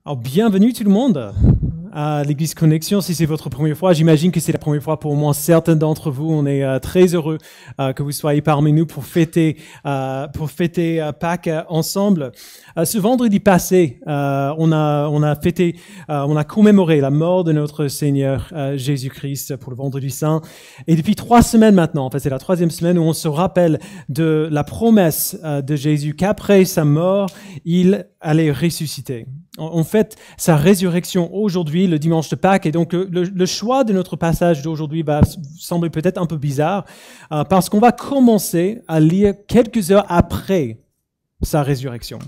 Alors, bienvenue tout le monde à l'Église Connexion. Si c'est votre première fois, j'imagine que c'est la première fois pour au moins certains d'entre vous. On est très heureux que vous soyez parmi nous pour fêter Pâques ensemble. Ce vendredi passé, on a commémoré la mort de notre Seigneur Jésus-Christ pour le Vendredi Saint. Et depuis 3 semaines maintenant, en fait, c'est la 3e semaine où on se rappelle de la promesse de Jésus qu'après sa mort, il allait ressusciter. On fête sa résurrection aujourd'hui, le dimanche de Pâques, et donc le choix de notre passage d'aujourd'hui va sembler peut-être un peu bizarre, parce qu'on va commencer à lire quelques heures après sa résurrection.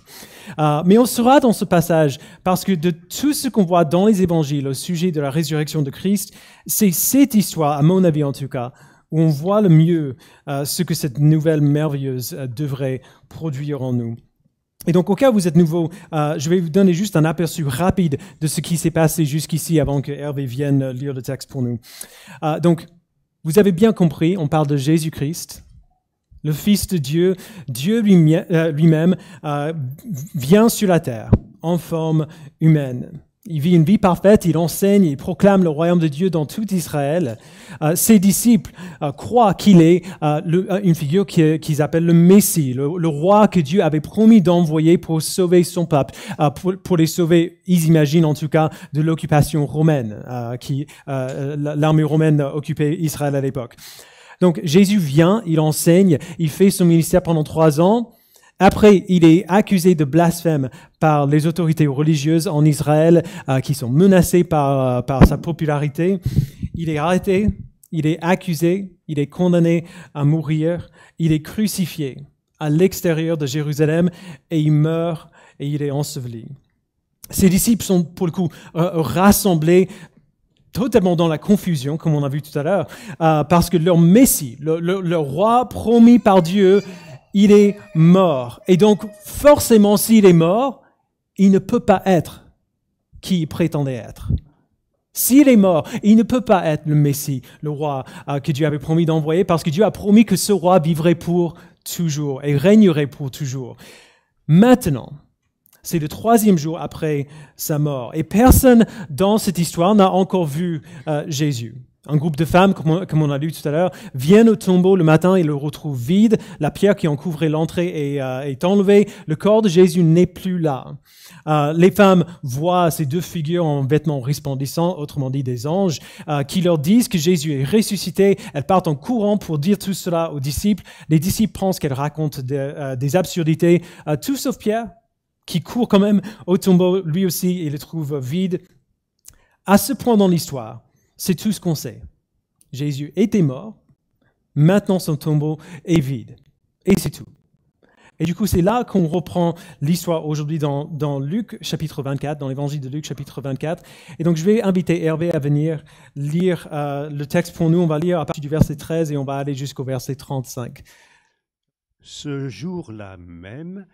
Mais on sera dans ce passage parce que de tout ce qu'on voit dans les évangiles au sujet de la résurrection de Christ, c'est cette histoire, à mon avis en tout cas, où on voit le mieux ce que cette nouvelle merveilleuse devrait produire en nous. Et donc, au cas où vous êtes nouveau, je vais vous donner juste un aperçu rapide de ce qui s'est passé jusqu'ici avant que Hervé vienne lire le texte pour nous. Donc, vous avez bien compris, on parle de Jésus-Christ, le Fils de Dieu. Dieu lui-même vient sur la terre en forme humaine. Il vit une vie parfaite, il enseigne, il proclame le royaume de Dieu dans tout Israël. Ses disciples croient qu'il est une figure qu'ils appellent le Messie, le roi que Dieu avait promis d'envoyer pour sauver son peuple, pour les sauver, ils imaginent en tout cas, de l'occupation romaine, l'armée romaine occupait Israël à l'époque. Donc Jésus vient, il enseigne, il fait son ministère pendant 3 ans. Après, il est accusé de blasphème par les autorités religieuses en Israël qui sont menacées par sa popularité. Il est arrêté, il est accusé, il est condamné à mourir, il est crucifié à l'extérieur de Jérusalem et il meurt et il est enseveli. Ses disciples sont pour le coup rassemblés totalement dans la confusion, comme on a vu tout à l'heure, parce que leur Messie, le roi promis par Dieu, il est mort. Et donc, forcément, s'il est mort, il ne peut pas être qui il prétendait être. S'il est mort, il ne peut pas être le Messie, le roi que Dieu avait promis d'envoyer, parce que Dieu a promis que ce roi vivrait pour toujours et régnerait pour toujours. Maintenant, c'est le 3e jour après sa mort. Et personne dans cette histoire n'a encore vu Jésus. Un groupe de femmes, comme on a lu tout à l'heure, viennent au tombeau le matin et le retrouvent vide. La pierre qui en couvrait l'entrée est enlevée. Le corps de Jésus n'est plus là. Les femmes voient ces 2 figures en vêtements resplendissants, autrement dit des anges, qui leur disent que Jésus est ressuscité. Elles partent en courant pour dire tout cela aux disciples. Les disciples pensent qu'elles racontent des absurdités, tout sauf Pierre, qui court quand même au tombeau, lui aussi, et le trouve vide. À ce point dans l'histoire, c'est tout ce qu'on sait. Jésus était mort, maintenant son tombeau est vide. Et c'est tout. Et du coup, c'est là qu'on reprend l'histoire aujourd'hui dans Luc chapitre 24, dans l'évangile de Luc chapitre 24. Et donc, je vais inviter Hervé à venir lire le texte pour nous. On va lire à partir du verset 13 et on va aller jusqu'au verset 35. Ce jour-là même,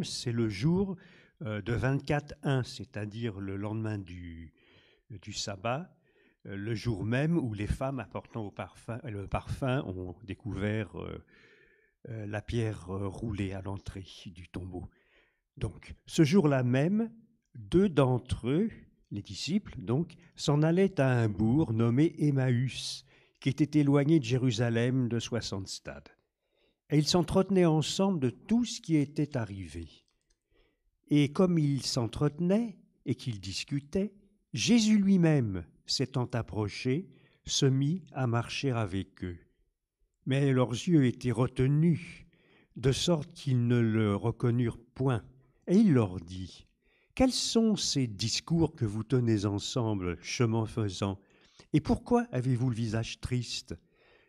c'est le jour de 24-1, c'est-à-dire le lendemain du sabbat, le jour même où les femmes apportant le parfum ont découvert la pierre roulée à l'entrée du tombeau. Donc, ce jour-là même, 2 d'entre eux, les disciples, donc, s'en allaient à un bourg nommé Emmaüs, qui était éloigné de Jérusalem de 60 stades. Et ils s'entretenaient ensemble de tout ce qui était arrivé. Et comme ils s'entretenaient et qu'ils discutaient, Jésus lui-même, s'étant approché, se mit à marcher avec eux. Mais leurs yeux étaient retenus, de sorte qu'ils ne le reconnurent point. Et il leur dit : « Quels sont ces discours que vous tenez ensemble, chemin faisant ? Et pourquoi avez-vous le visage triste ? »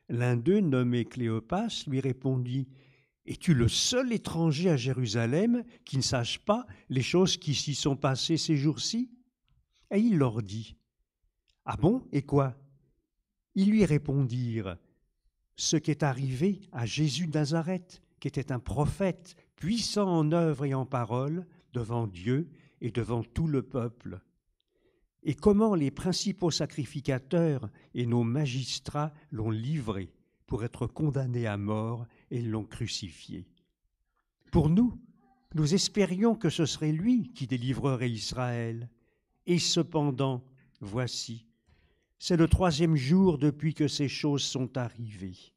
L'un d'eux, nommé Cléopas, lui répondit : « Es-tu le seul étranger à Jérusalem qui ne sache pas les choses qui s'y sont passées ces jours-ci » Et il leur dit : « Ah bon, et quoi ?» Ils lui répondirent : « Ce qui est arrivé à Jésus de Nazareth, qui était un prophète, puissant en œuvre et en parole, devant Dieu et devant tout le peuple. Et comment les principaux sacrificateurs et nos magistrats l'ont livré pour être condamné à mort et l'ont crucifié. Pour nous, Nous espérions que ce serait lui qui délivrerait Israël. Et cependant, voici, c'est le 3e jour depuis que ces choses sont arrivées.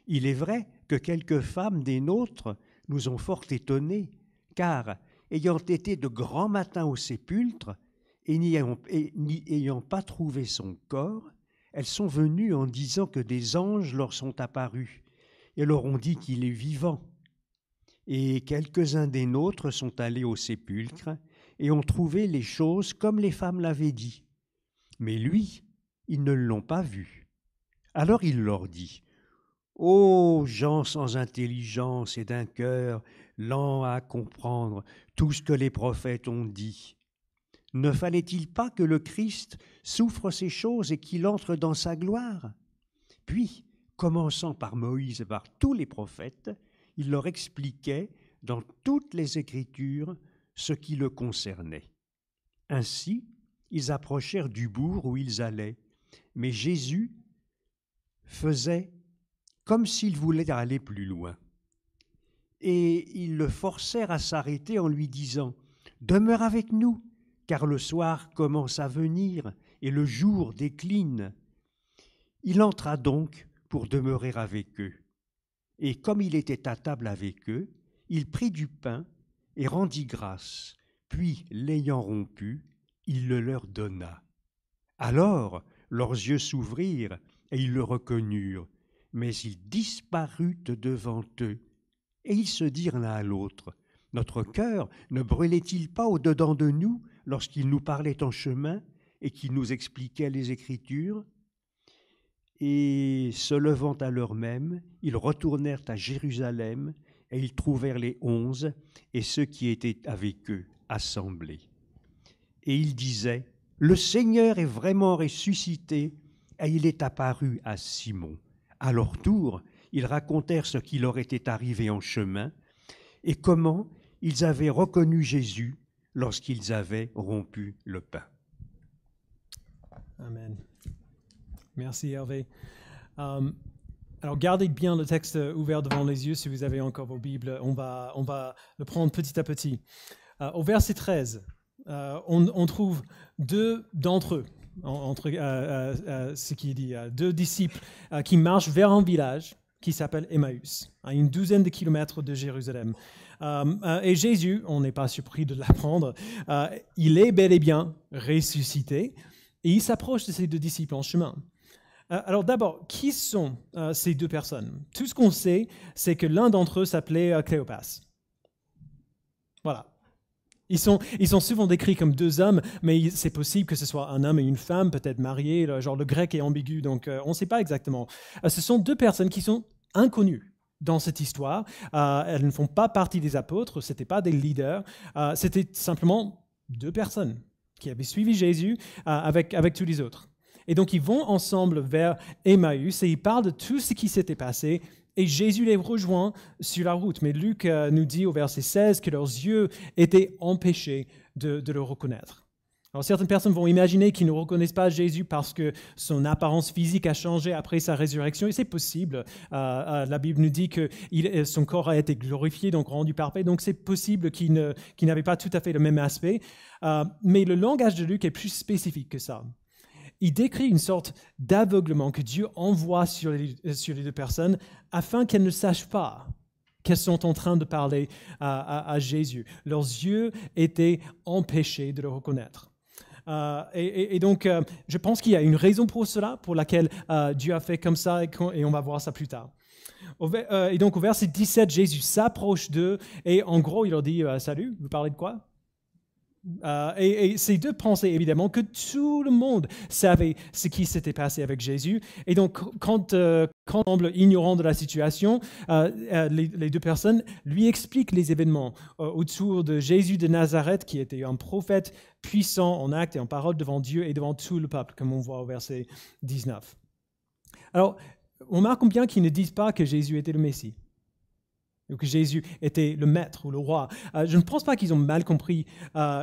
Il est vrai que quelques femmes des nôtres nous ont fort étonnés, car, ayant été de grand matin au sépulcre, et n'y ayant pas trouvé son corps, elles sont venues en disant que des anges leur sont apparus, et leur ont dit qu'il est vivant. Et quelques-uns des nôtres sont allés au sépulcre, et ont trouvé les choses comme les femmes l'avaient dit. Mais lui, ils ne l'ont pas vu. Alors il leur dit, « Ô gens sans intelligence et d'un cœur lent à comprendre tout ce que les prophètes ont dit. Ne fallait-il pas que le Christ souffre ces choses et qu'il entre dans sa gloire ?» Puis, commençant par Moïse et par tous les prophètes, il leur expliquait dans toutes les Écritures ce qui le concernait. Ainsi, ils approchèrent du bourg où ils allaient, mais Jésus faisait comme s'il voulait aller plus loin. Et ils le forcèrent à s'arrêter en lui disant « Demeure avec nous, car le soir commence à venir et le jour décline. » Il entra donc pour demeurer avec eux. Et comme il était à table avec eux, il prit du pain et rendit grâce, puis, l'ayant rompu, il le leur donna. Alors leurs yeux s'ouvrirent et ils le reconnurent, mais il disparut devant eux. Et ils se dirent l'un à l'autre, « Notre cœur ne brûlait-il pas au-dedans de nous lorsqu'il nous parlait en chemin et qu'il nous expliquait les Écritures ?» Et se levant à l'heure même, ils retournèrent à Jérusalem et ils trouvèrent les 11 et ceux qui étaient avec eux assemblés. Et ils disaient, « Le Seigneur est vraiment ressuscité et il est apparu à Simon. » À leur tour, ils racontèrent ce qui leur était arrivé en chemin et comment ils avaient reconnu Jésus lorsqu'ils avaient rompu le pain. Amen. Merci Hervé. Alors gardez bien le texte ouvert devant les yeux si vous avez encore vos Bibles. On va le prendre petit à petit. Au verset 13, on trouve deux d'entre eux, entre ce qui est dit, deux disciples qui marchent vers un village qui s'appelle Emmaüs, à une douzaine de kilomètres de Jérusalem. Et Jésus, on n'est pas surpris de l'apprendre, il est bel et bien ressuscité et il s'approche de ces deux disciples en chemin. Alors d'abord, qui sont ces deux personnes? Tout ce qu'on sait, c'est que l'un d'entre eux s'appelait Cléopas. Voilà. Ils sont souvent décrits comme deux hommes, mais c'est possible que ce soit un homme et une femme, peut-être mariés, le grec est ambigu, donc on ne sait pas exactement. Ce sont deux personnes qui sont inconnues dans cette histoire. Elles ne font pas partie des apôtres, ce n'étaient pas des leaders, c'était simplement deux personnes qui avaient suivi Jésus avec tous les autres. Et donc, ils vont ensemble vers Emmaüs et ils parlent de tout ce qui s'était passé. Et Jésus les rejoint sur la route. Mais Luc nous dit au verset 16 que leurs yeux étaient empêchés de le reconnaître. Alors, certaines personnes vont imaginer qu'ils ne reconnaissent pas Jésus parce que son apparence physique a changé après sa résurrection. Et c'est possible. La Bible nous dit que son corps a été glorifié, donc rendu parfait. Donc, c'est possible qu'il n'avait pas tout à fait le même aspect. Mais le langage de Luc est plus spécifique que ça. Il décrit une sorte d'aveuglement que Dieu envoie sur les deux personnes afin qu'elles ne sachent pas qu'elles sont en train de parler à Jésus. Leurs yeux étaient empêchés de le reconnaître. Et donc, je pense qu'il y a une raison pour cela, pour laquelle Dieu a fait comme ça, et on va voir ça plus tard. Et donc, au verset 17, Jésus s'approche d'eux, et en gros, il leur dit « Salut, vous parlez de quoi ?» Et ces deux pensaient évidemment que tout le monde savait ce qui s'était passé avec Jésus. Et donc, quand semble ignorant de la situation, les deux personnes lui expliquent les événements autour de Jésus de Nazareth, qui était un prophète puissant en actes et en parole devant Dieu et devant tout le peuple, comme on voit au verset 19. Alors, on remarque bien qu'ils ne disent pas que Jésus était le Messie, ou que Jésus était le maître ou le roi. Je ne pense pas qu'ils ont mal compris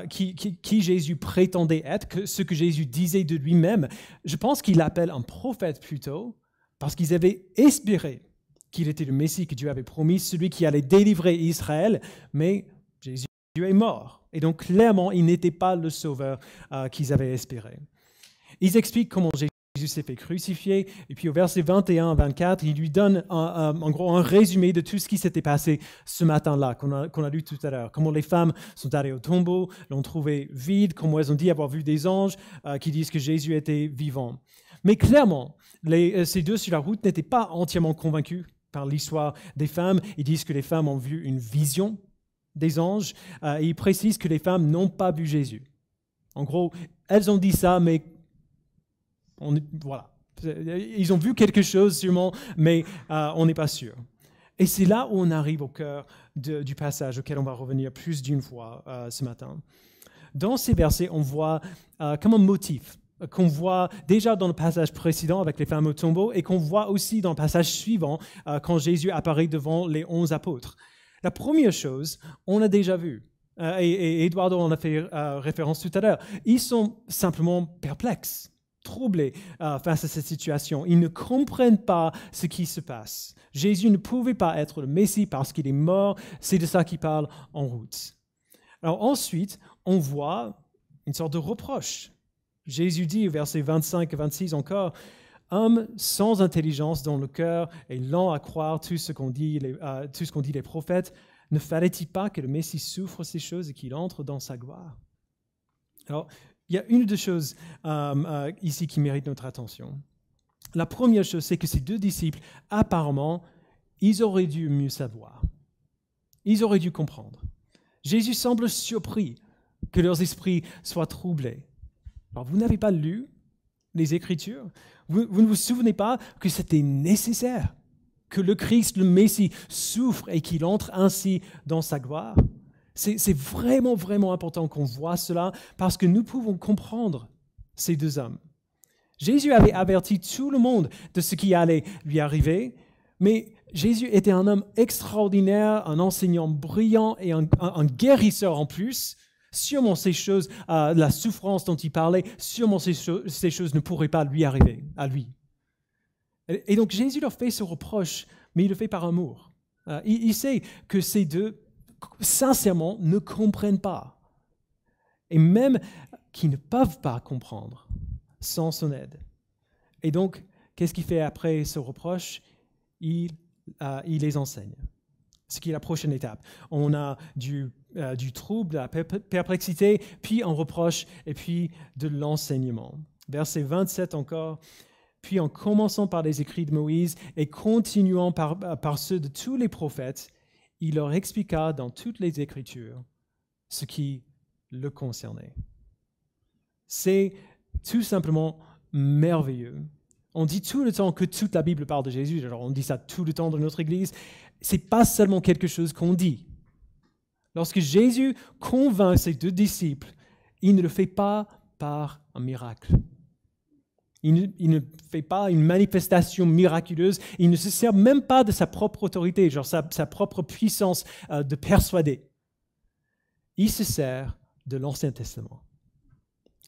qui Jésus prétendait être, ce que Jésus disait de lui-même. Je pense qu'il l'appelle un prophète plutôt, parce qu'ils avaient espéré qu'il était le Messie que Dieu avait promis, celui qui allait délivrer Israël, mais est mort. Et donc, clairement, il n'était pas le sauveur qu'ils avaient espéré. Ils expliquent comment Jésus s'est fait crucifier. Et puis, au verset 21 à 24, il lui donne en gros un résumé de tout ce qui s'était passé ce matin-là, qu'on a lu tout à l'heure. Comment les femmes sont allées au tombeau, l'ont trouvé vide, comment elles ont dit avoir vu des anges qui disent que Jésus était vivant. Mais clairement, ces deux sur la route n'étaient pas entièrement convaincus par l'histoire des femmes. Ils disent que les femmes ont vu une vision des anges, et ils précisent que les femmes n'ont pas vu Jésus. En gros, elles ont dit ça, mais voilà. Ils ont vu quelque chose sûrement, mais on n'est pas sûr. Et c'est là où on arrive au cœur du passage auquel on va revenir plus d'une fois ce matin. Dans ces versets, on voit comme un motif qu'on voit déjà dans le passage précédent avec les femmes au tombeau et qu'on voit aussi dans le passage suivant quand Jésus apparaît devant les 11 apôtres. La première chose, on a déjà vu, et Eduardo en a fait référence tout à l'heure, ils sont simplement perplexes, troublés face à cette situation. Ils ne comprennent pas ce qui se passe. Jésus ne pouvait pas être le Messie parce qu'il est mort, c'est de ça qu'il parle en route. Alors ensuite, on voit une sorte de reproche. Jésus dit, versets 25 et 26 encore, « Homme sans intelligence dans le cœur et lent à croire tout ce qu'ont dit les prophètes, ne fallait-il pas que le Messie souffre ces choses et qu'il entre dans sa gloire ?» Alors, il y a une ou deux choses ici qui méritent notre attention. La première chose, c'est que ces deux disciples, apparemment, ils auraient dû mieux savoir. Ils auraient dû comprendre. Jésus semble surpris que leurs esprits soient troublés. Alors, vous n'avez pas lu les Écritures? Vous ne vous souvenez pas que c'était nécessaire que le Christ, le Messie, souffre et qu'il entre ainsi dans sa gloire? C'est vraiment, vraiment important qu'on voit cela parce que nous pouvons comprendre ces deux hommes. Jésus avait averti tout le monde de ce qui allait lui arriver, mais Jésus était un homme extraordinaire, un enseignant brillant et un guérisseur en plus. Sûrement ces choses, la souffrance dont il parlait, sûrement ces choses ne pourraient pas lui arriver, à lui. Et donc Jésus leur fait ce reproche, mais il le fait par amour. Il sait que ces deux, sincèrement, ne comprennent pas. Et même qu'ils ne peuvent pas comprendre sans son aide. Et donc, qu'est-ce qu'il fait après ce reproche? Il les enseigne. Ce qui est la prochaine étape. On a du trouble, de la perplexité, puis un reproche, et puis de l'enseignement. Verset 27 encore. Puis en commençant par les écrits de Moïse et continuant par ceux de tous les prophètes, il leur expliqua dans toutes les Écritures ce qui le concernait. C'est tout simplement merveilleux. On dit tout le temps que toute la Bible parle de Jésus. Alors on dit ça tout le temps dans notre Église. Ce n'est pas seulement quelque chose qu'on dit. Lorsque Jésus convainc ses deux disciples, il ne le fait pas par un miracle. Il ne fait pas une manifestation miraculeuse. Il ne se sert même pas de sa propre autorité, genre sa propre puissance de persuader. Il se sert de l'Ancien Testament.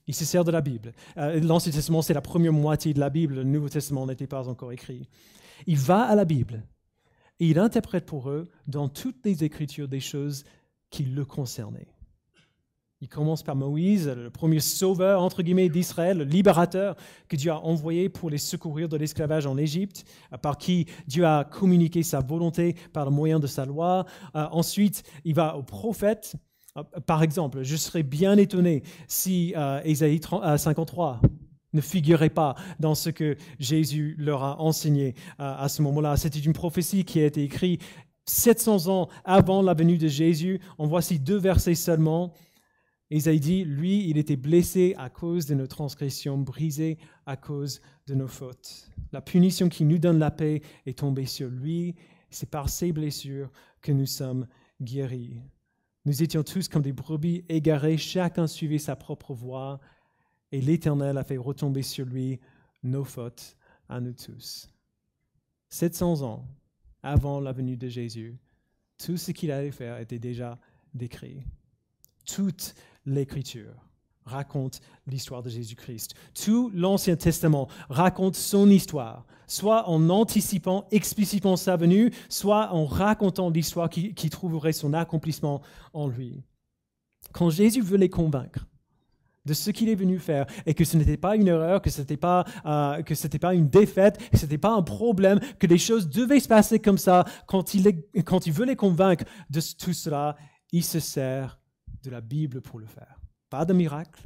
Il se sert de la Bible. L'Ancien Testament, c'est la première moitié de la Bible. Le Nouveau Testament n'était pas encore écrit. Il va à la Bible et il interprète pour eux, dans toutes les Écritures, des choses qui le concernaient. Il commence par Moïse, le premier sauveur, entre guillemets, d'Israël, le libérateur que Dieu a envoyé pour les secourir de l'esclavage en Égypte, par qui Dieu a communiqué sa volonté par le moyen de sa loi. Ensuite, il va aux prophètes. Par exemple, je serais bien étonné si Ésaïe 53 ne figurait pas dans ce que Jésus leur a enseigné à ce moment-là. C'était une prophétie qui a été écrite 700 ans avant la venue de Jésus. En voici 2 versets seulement. Ésaïe dit, lui, il était blessé à cause de nos transgressions, brisé à cause de nos fautes. La punition qui nous donne la paix est tombée sur lui. C'est par ses blessures que nous sommes guéris. Nous étions tous comme des brebis égarées, chacun suivait sa propre voie, et l'Éternel a fait retomber sur lui nos fautes à nous tous. 700 ans avant la venue de Jésus, tout ce qu'il allait faire était déjà décrit. Toute l'Écriture raconte l'histoire de Jésus-Christ. Tout l'Ancien Testament raconte son histoire, soit en anticipant explicitement sa venue, soit en racontant l'histoire qui trouverait son accomplissement en lui. quand Jésus veut les convaincre de ce qu'il est venu faire et que ce n'était pas une erreur, que ce n'était pas une défaite, que ce n'était pas un problème, que les choses devaient se passer comme ça, quand il veut les convaincre de tout cela, il se sert de la Bible pour le faire. Pas de miracle,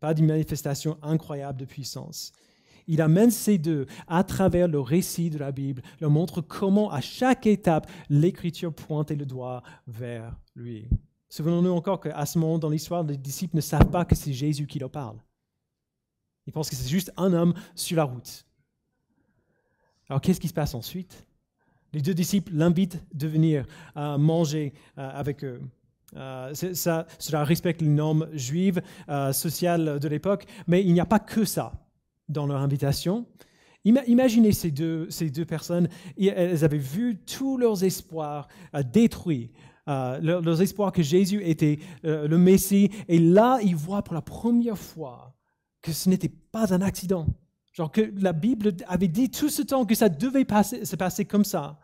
pas d'une manifestation incroyable de puissance. Il amène ces deux à travers le récit de la Bible, leur montre comment à chaque étape, l'Écriture pointait le doigt vers lui. Souvenons-nous encore qu'à ce moment dans l'histoire, les disciples ne savent pas que c'est Jésus qui leur parle. Ils pensent que c'est juste un homme sur la route. Alors qu'est-ce qui se passe ensuite? Les deux disciples l'invitent de venir manger avec eux. Cela respecte les normes juives, sociales de l'époque, mais il n'y a pas que ça dans leur invitation. Imaginez ces deux personnes, elles avaient vu tous leurs espoirs détruits, leurs espoirs que Jésus était le Messie, et là, ils voient pour la première fois que ce n'était pas un accident. Genre que la Bible avait dit tout ce temps que ça devait se passer comme ça.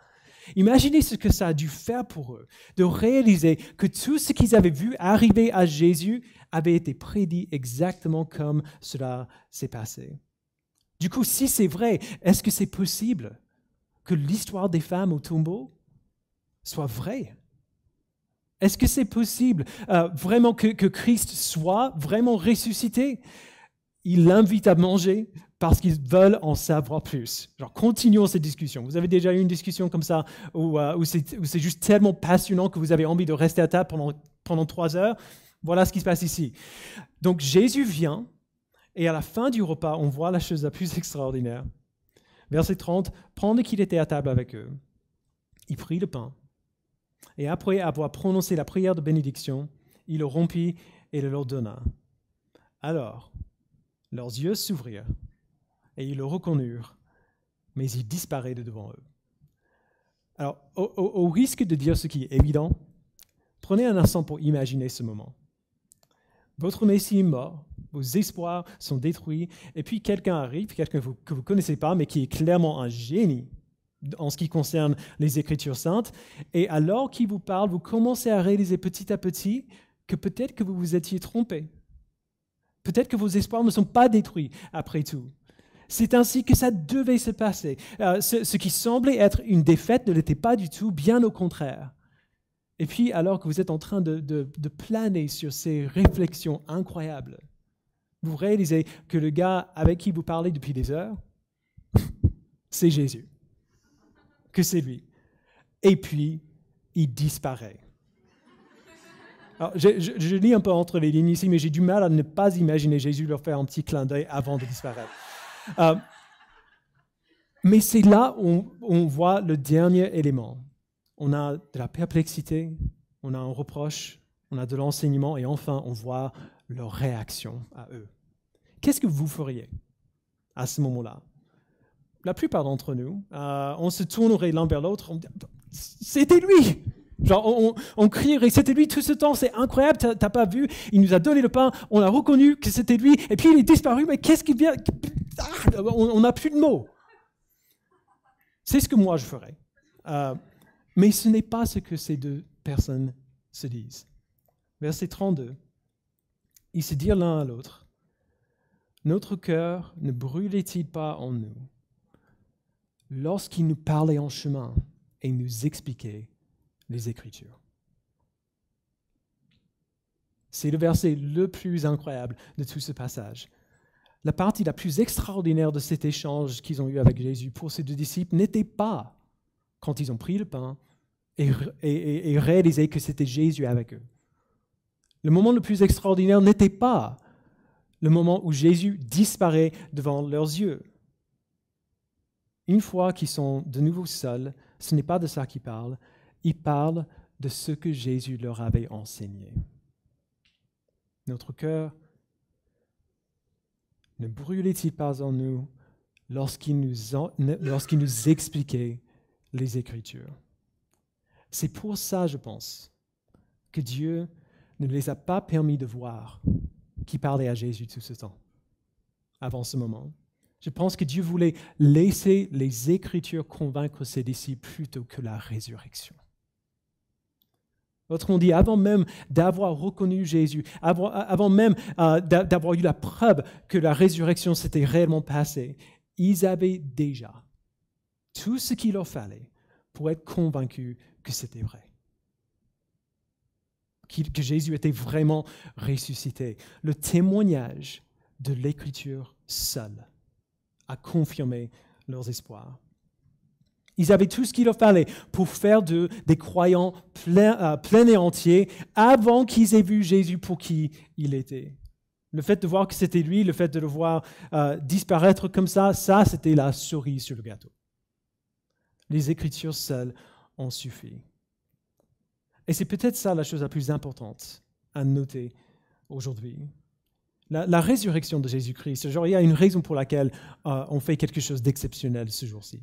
Imaginez ce que ça a dû faire pour eux, de réaliser que tout ce qu'ils avaient vu arriver à Jésus avait été prédit exactement comme cela s'est passé. Du coup, si c'est vrai, est-ce que c'est possible que l'histoire des femmes au tombeau soit vraie? Est-ce que c'est possible vraiment que Christ soit vraiment ressuscité? Il l'invite à manger parce qu'ils veulent en savoir plus. Genre, continuons cette discussion. Vous avez déjà eu une discussion comme ça où c'est juste tellement passionnant que vous avez envie de rester à table pendant 3 heures. Voilà ce qui se passe ici. Donc, Jésus vient et à la fin du repas, on voit la chose la plus extraordinaire. Verset 30, pendant qu'il était à table avec eux, il prit le pain et après avoir prononcé la prière de bénédiction, il le rompit et le leur donna. Alors, leurs yeux s'ouvrirent et ils le reconnurent, mais il disparaît de devant eux. Alors, au risque de dire ce qui est évident, prenez un instant pour imaginer ce moment. Votre Messie est mort, vos espoirs sont détruits, et puis quelqu'un arrive, quelqu'un que vous ne connaissez pas, mais qui est clairement un génie en ce qui concerne les Écritures saintes, et alors qu'il vous parle, vous commencez à réaliser petit à petit que peut-être que vous vous étiez trompé. Peut-être que vos espoirs ne sont pas détruits après tout. C'est ainsi que ça devait se passer. Ce qui semblait être une défaite ne l'était pas du tout, bien au contraire. Et puis, alors que vous êtes en train de planer sur ces réflexions incroyables, vous réalisez que le gars avec qui vous parlez depuis des heures, c'est Jésus, que c'est lui. Et puis, il disparaît. Alors, je lis un peu entre les lignes ici, mais j'ai du mal à ne pas imaginer Jésus leur faire un petit clin d'œil avant de disparaître. Mais c'est là où on voit le dernier élément. On a de la perplexité, on a un reproche, on a de l'enseignement, et enfin, on voit leur réaction à eux. Qu'est-ce que vous feriez à ce moment-là? La plupart d'entre nous, on se tournerait l'un vers l'autre, on dit « C'était lui !» Genre, on crierait, c'était lui tout ce temps, c'est incroyable, t'as pas vu, il nous a donné le pain, on a reconnu que c'était lui, et puis il est disparu, mais qu'est-ce qui vient? On n'a plus de mots. C'est ce que moi je ferais. Mais ce n'est pas ce que ces deux personnes se disent. Verset 32, ils se dirent l'un à l'autre, « Notre cœur ne brûlait-il pas en nous lorsqu'il nous parlait en chemin et nous expliquait les Écritures. » C'est le verset le plus incroyable de tout ce passage. La partie la plus extraordinaire de cet échange qu'ils ont eu avec Jésus pour ces deux disciples n'était pas quand ils ont pris le pain et réalisé que c'était Jésus avec eux. Le moment le plus extraordinaire n'était pas le moment où Jésus disparaît devant leurs yeux. Une fois qu'ils sont de nouveau seuls, ce n'est pas de ça qu'ils parlent. Ils parlent de ce que Jésus leur avait enseigné. Notre cœur ne brûlait-il pas en nous lorsqu'il nous expliquait les Écritures? C'est pour ça, je pense, que Dieu ne les a pas permis de voir qui parlait à Jésus tout ce temps, avant ce moment. Je pense que Dieu voulait laisser les Écritures convaincre ses disciples plutôt que la résurrection. Autrement dit, avant même d'avoir reconnu Jésus, avant même d'avoir eu la preuve que la résurrection s'était réellement passée, ils avaient déjà tout ce qu'il leur fallait pour être convaincus que c'était vrai. Que Jésus était vraiment ressuscité. Le témoignage de l'Écriture seule a confirmé leurs espoirs. Ils avaient tout ce qu'il leur fallait pour faire des croyants pleins et entiers avant qu'ils aient vu Jésus pour qui il était. Le fait de voir que c'était lui, le fait de le voir disparaître comme ça, c'était la cerise sur le gâteau. Les Écritures seules ont suffi. Et c'est peut-être ça la chose la plus importante à noter aujourd'hui. La résurrection de Jésus-Christ, il y a une raison pour laquelle on fait quelque chose d'exceptionnel ce jour-ci.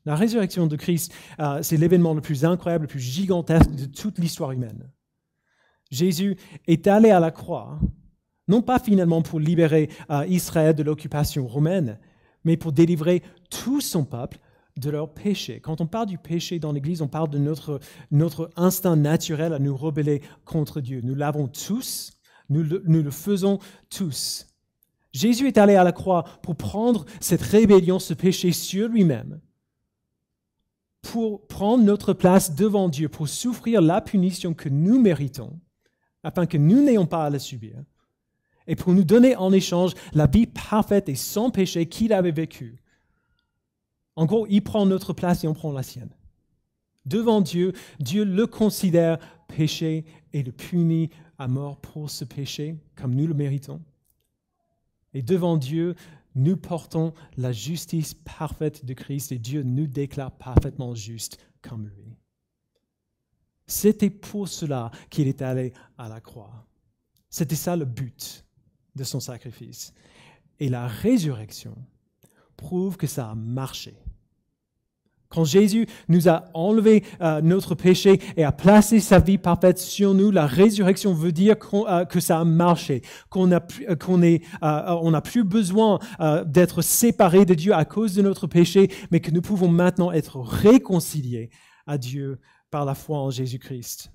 La résurrection de Christ, c'est l'événement le plus incroyable, le plus gigantesque de toute l'histoire humaine. Jésus est allé à la croix, non pas finalement pour libérer Israël de l'occupation romaine, mais pour délivrer tout son peuple de leur péché. Quand on parle du péché dans l'Église, on parle de notre instinct naturel à nous rebeller contre Dieu. Nous l'avons tous, nous le faisons tous. Jésus est allé à la croix pour prendre cette rébellion, ce péché sur lui-même, pour prendre notre place devant Dieu, pour souffrir la punition que nous méritons, afin que nous n'ayons pas à la subir, et pour nous donner en échange la vie parfaite et sans péché qu'il avait vécue. En gros, il prend notre place et on prend la sienne. Devant Dieu, Dieu le considère péché et le punit à mort pour ce péché, comme nous le méritons. Et devant Dieu, nous portons la justice parfaite de Christ et Dieu nous déclare parfaitement justes comme lui. C'était pour cela qu'il est allé à la croix. C'était ça le but de son sacrifice. Et la résurrection prouve que ça a marché. Quand Jésus nous a enlevé notre péché et a placé sa vie parfaite sur nous, la résurrection veut dire que ça a marché, qu'on n'a plus besoin d'être séparés de Dieu à cause de notre péché, mais que nous pouvons maintenant être réconciliés à Dieu par la foi en Jésus-Christ.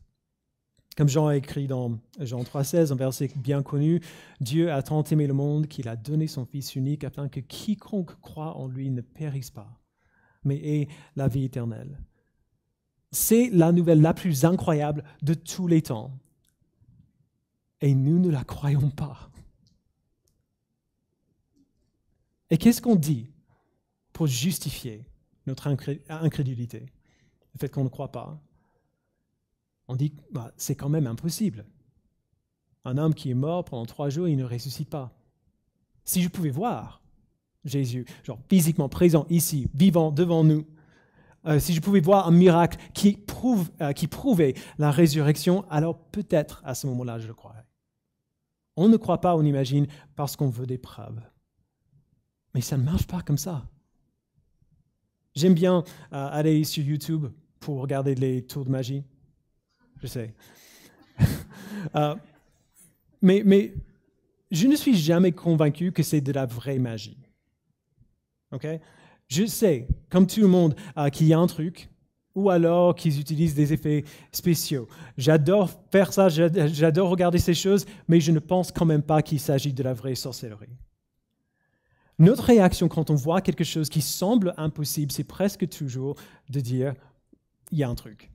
Comme Jean a écrit dans Jean 3,16, un verset bien connu, « Dieu a tant aimé le monde qu'il a donné son Fils unique afin que quiconque croit en lui ne périsse pas, mais ait la vie éternelle. » C'est la nouvelle la plus incroyable de tous les temps. Et nous ne la croyons pas. Et qu'est-ce qu'on dit pour justifier notre incrédulité, le fait qu'on ne croit pas? On dit que c'est quand même impossible. Un homme qui est mort pendant 3 jours, il ne ressuscite pas. Si je pouvais voir Jésus, physiquement présent ici, vivant devant nous, si je pouvais voir un miracle qui prouvait la résurrection, alors peut-être à ce moment-là, je le croirais. On ne croit pas, on imagine, parce qu'on veut des preuves. Mais ça ne marche pas comme ça. J'aime bien aller sur YouTube pour regarder les tours de magie. Je sais. Mais je ne suis jamais convaincu que c'est de la vraie magie. Okay? Je sais, comme tout le monde, qu'il y a un truc, ou alors qu'ils utilisent des effets spéciaux. J'adore faire ça, j'adore regarder ces choses, mais je ne pense quand même pas qu'il s'agit de la vraie sorcellerie. Notre réaction quand on voit quelque chose qui semble impossible, c'est presque toujours de dire « il y a un truc ».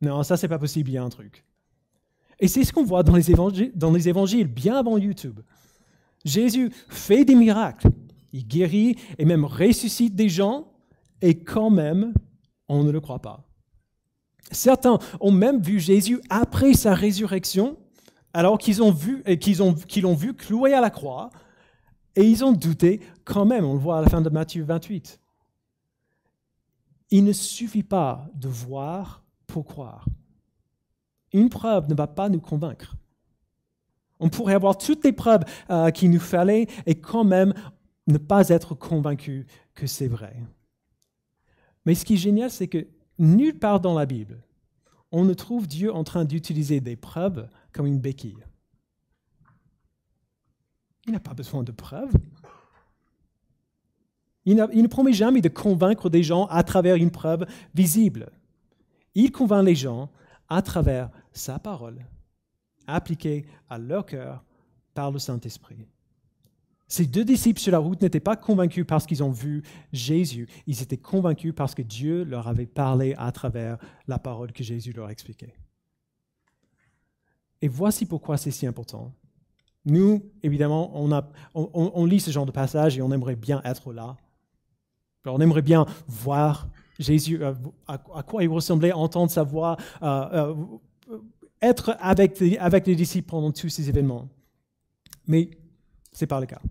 Non, ça, c'est pas possible, il y a un truc. Et c'est ce qu'on voit dans les évangiles, bien avant YouTube. Jésus fait des miracles, il guérit et même ressuscite des gens, et quand même, on ne le croit pas. Certains ont même vu Jésus après sa résurrection, alors qu'ils l'ont vu cloué à la croix, et ils ont douté quand même, on le voit à la fin de Matthieu 28. Il ne suffit pas de voir pour croire. Une preuve ne va pas nous convaincre. On pourrait avoir toutes les preuves qu'il nous fallait et quand même ne pas être convaincu que c'est vrai. Mais ce qui est génial, c'est que nulle part dans la Bible, on ne trouve Dieu en train d'utiliser des preuves comme une béquille. Il n'a pas besoin de preuves. Il ne promet jamais de convaincre des gens à travers une preuve visible. Il convainc les gens à travers sa parole, appliquée à leur cœur par le Saint-Esprit. Ces deux disciples sur la route n'étaient pas convaincus parce qu'ils ont vu Jésus. Ils étaient convaincus parce que Dieu leur avait parlé à travers la parole que Jésus leur expliquait. Et voici pourquoi c'est si important. Nous, évidemment, on lit ce genre de passage et on aimerait bien être là. Alors, on aimerait bien voir Jésus, à quoi il ressemblait, entendre sa voix, être avec les disciples pendant tous ces événements. Mais ce n'est pas le cas.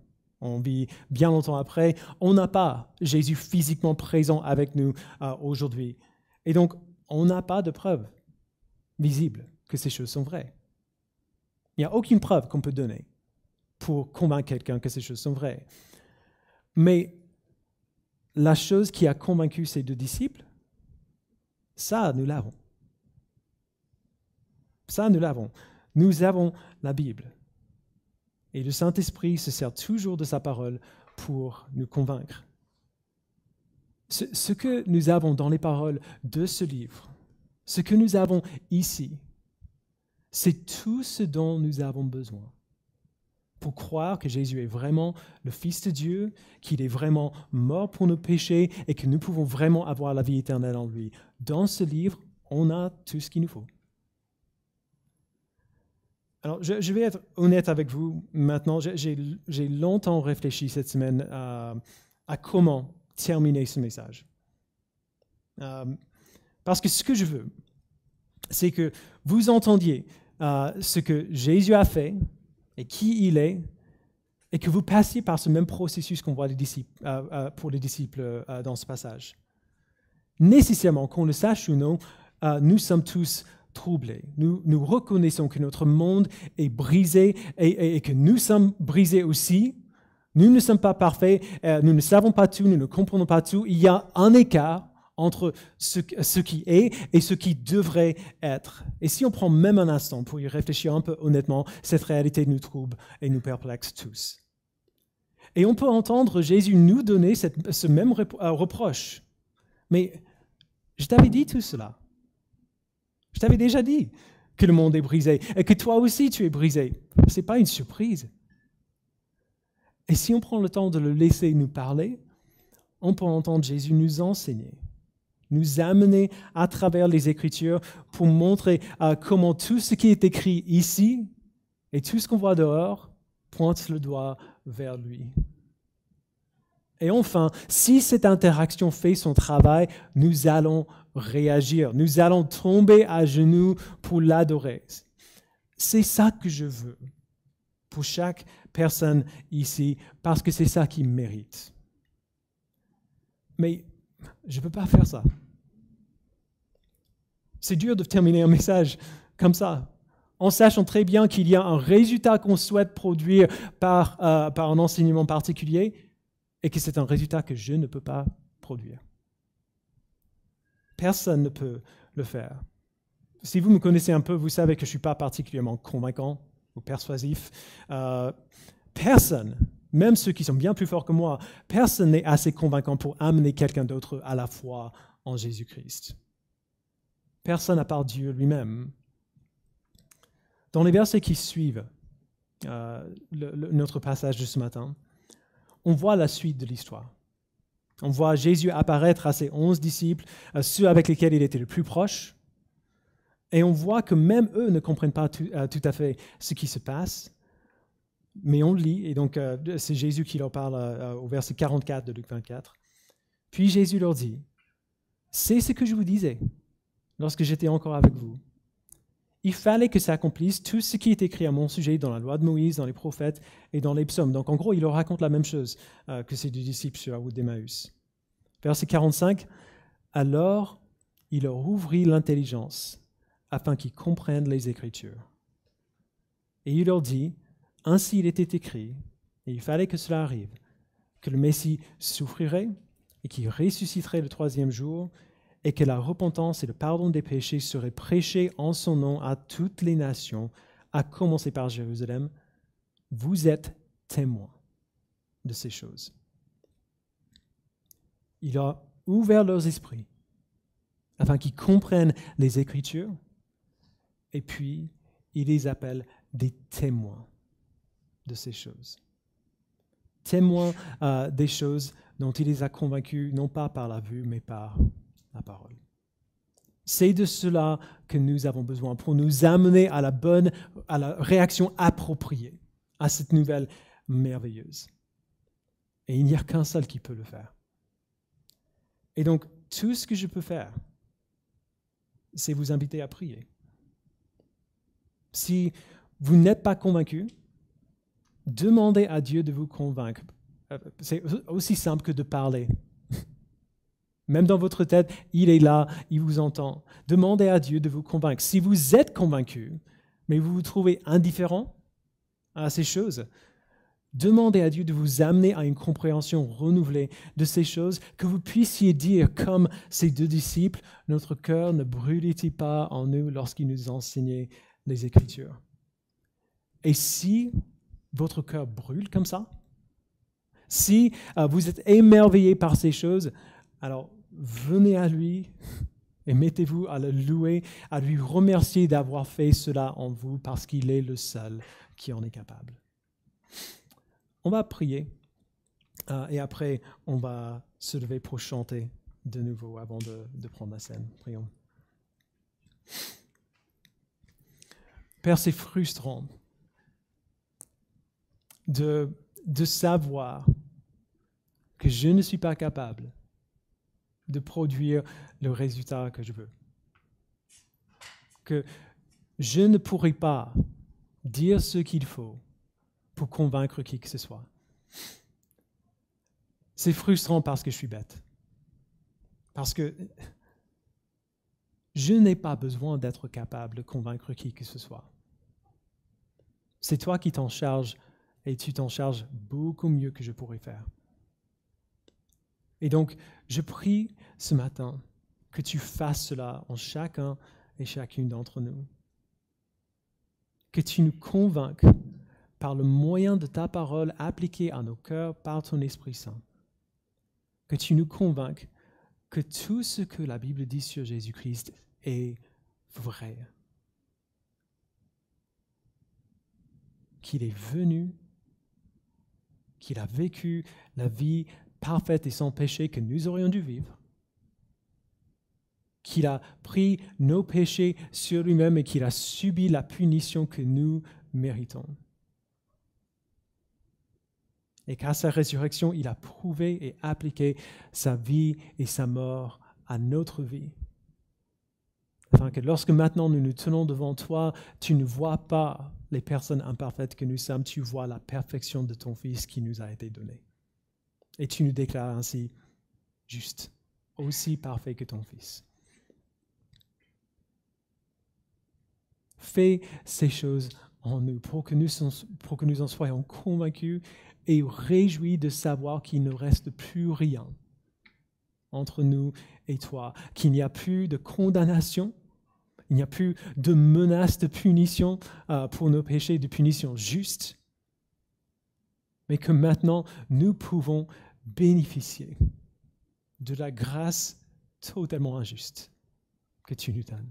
On vit bien longtemps après. On n'a pas Jésus physiquement présent avec nous aujourd'hui. Et donc, on n'a pas de preuve visible que ces choses sont vraies. Il n'y a aucune preuve qu'on peut donner pour convaincre quelqu'un que ces choses sont vraies. Mais la chose qui a convaincu ces deux disciples, ça, nous l'avons. Ça, nous l'avons. Nous avons la Bible. Et le Saint-Esprit se sert toujours de sa parole pour nous convaincre. Ce que nous avons dans les paroles de ce livre, ce que nous avons ici, c'est tout ce dont nous avons besoin pour croire que Jésus est vraiment le Fils de Dieu, qu'il est vraiment mort pour nos péchés et que nous pouvons vraiment avoir la vie éternelle en lui. Dans ce livre, on a tout ce qu'il nous faut. Alors, je vais être honnête avec vous maintenant. J'ai longtemps réfléchi cette semaine à comment terminer ce message. Parce que ce que je veux, c'est que vous entendiez ce que Jésus a fait et qui il est, et que vous passiez par ce même processus qu'on voit pour les disciples dans ce passage. Nécessairement, qu'on le sache ou non, nous sommes tous troublés. Nous reconnaissons que notre monde est brisé et que nous sommes brisés aussi. Nous ne sommes pas parfaits, nous ne savons pas tout, nous ne comprenons pas tout. Il y a un écart entre ce qui est et ce qui devrait être. Et si on prend même un instant pour y réfléchir un peu honnêtement, cette réalité nous trouble et nous perplexe tous. Et on peut entendre Jésus nous donner ce même reproche. Mais je t'avais dit tout cela. Je t'avais déjà dit que le monde est brisé et que toi aussi tu es brisé. Ce n'est pas une surprise. Et si on prend le temps de le laisser nous parler, on peut entendre Jésus nous enseigner, nous amener à travers les Écritures pour montrer comment tout ce qui est écrit ici et tout ce qu'on voit dehors pointe le doigt vers lui. Et enfin, si cette interaction fait son travail, nous allons réagir, nous allons tomber à genoux pour l'adorer. C'est ça que je veux pour chaque personne ici, parce que c'est ça qu'il mérite. Mais je ne peux pas faire ça. C'est dur de terminer un message comme ça, en sachant très bien qu'il y a un résultat qu'on souhaite produire par un enseignement particulier et que c'est un résultat que je ne peux pas produire. Personne ne peut le faire. Si vous me connaissez un peu, vous savez que je ne suis pas particulièrement convaincant ou persuasif. Personne, même ceux qui sont bien plus forts que moi, personne n'est assez convaincant pour amener quelqu'un d'autre à la foi en Jésus-Christ. Personne à part Dieu lui-même. Dans les versets qui suivent notre passage de ce matin, on voit la suite de l'histoire. On voit Jésus apparaître à ses 11 disciples, ceux avec lesquels il était le plus proche, et on voit que même eux ne comprennent pas tout à fait ce qui se passe, mais on lit, et donc c'est Jésus qui leur parle au verset 44 de Luc 24. Puis Jésus leur dit, « C'est ce que je vous disais lorsque j'étais encore avec vous. Il fallait que s'accomplisse tout ce qui est écrit à mon sujet dans la loi de Moïse, dans les prophètes et dans les psaumes. » Donc en gros, il leur raconte la même chose que ces deux disciples sur la route d'Emmaüs. Verset 45, « Alors il leur ouvrit l'intelligence afin qu'ils comprennent les Écritures. Et il leur dit, « Ainsi il était écrit, et il fallait que cela arrive, que le Messie souffrirait et qu'il ressusciterait le troisième jour, et que la repentance et le pardon des péchés seraient prêchés en son nom à toutes les nations, à commencer par Jérusalem. Vous êtes témoins de ces choses. » Il a ouvert leurs esprits afin qu'ils comprennent les Écritures Et puis, il les appelle des témoins de ces choses. Témoins des choses dont il les a convaincus, non pas par la vue, mais par la parole. C'est de cela que nous avons besoin pour nous amener à la réaction appropriée à cette nouvelle merveilleuse. Et il n'y a qu'un seul qui peut le faire. Et donc, tout ce que je peux faire, c'est vous inviter à prier. Si vous n'êtes pas convaincu, demandez à Dieu de vous convaincre. C'est aussi simple que de parler. Même dans votre tête, il est là, il vous entend. Demandez à Dieu de vous convaincre. Si vous êtes convaincu, mais vous vous trouvez indifférent à ces choses, demandez à Dieu de vous amener à une compréhension renouvelée de ces choses, que vous puissiez dire, comme ces deux disciples, notre cœur ne brûlait-il pas en nous lorsqu'il nous enseignait les Écritures. Et si votre cœur brûle comme ça, si vous êtes émerveillé par ces choses, alors venez à lui et mettez-vous à le louer, à lui remercier d'avoir fait cela en vous parce qu'il est le seul qui en est capable. On va prier et après on va se lever pour chanter de nouveau avant de prendre la scène. Prions. Père, c'est frustrant de savoir que je ne suis pas capable de produire le résultat que je veux. Que je ne pourrai pas dire ce qu'il faut pour convaincre qui que ce soit. C'est frustrant parce que je suis bête. Parce que je n'ai pas besoin d'être capable de convaincre qui que ce soit. C'est toi qui t'en charges et tu t'en charges beaucoup mieux que je pourrais faire. Et donc, je prie ce matin que tu fasses cela en chacun et chacune d'entre nous. Que tu nous convainques par le moyen de ta parole appliquée à nos cœurs par ton Esprit Saint. Que tu nous convainques que tout ce que la Bible dit sur Jésus-Christ est vrai. Qu'il est venu, qu'il a vécu la vie parfaite et sans péché que nous aurions dû vivre, qu'il a pris nos péchés sur lui-même et qu'il a subi la punition que nous méritons. Et qu'à sa résurrection, il a prouvé et appliqué sa vie et sa mort à notre vie. Afin que lorsque maintenant nous nous tenons devant toi, tu ne vois pas les personnes imparfaites que nous sommes, tu vois la perfection de ton Fils qui nous a été donné. Et tu nous déclares ainsi juste, aussi parfait que ton Fils. Fais ces choses en nous pour que nous en soyons convaincus et réjouis de savoir qu'il ne reste plus rien entre nous et toi, qu'il n'y a plus de condamnation, il n'y a plus de menace de punition pour nos péchés, de punition juste, mais que maintenant nous pouvons bénéficier de la grâce totalement injuste que tu nous donnes.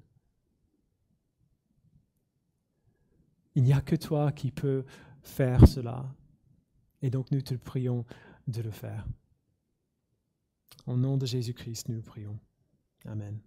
Il n'y a que toi qui peux faire cela. Et donc nous te prions de le faire. Au nom de Jésus-Christ, nous prions. Amen.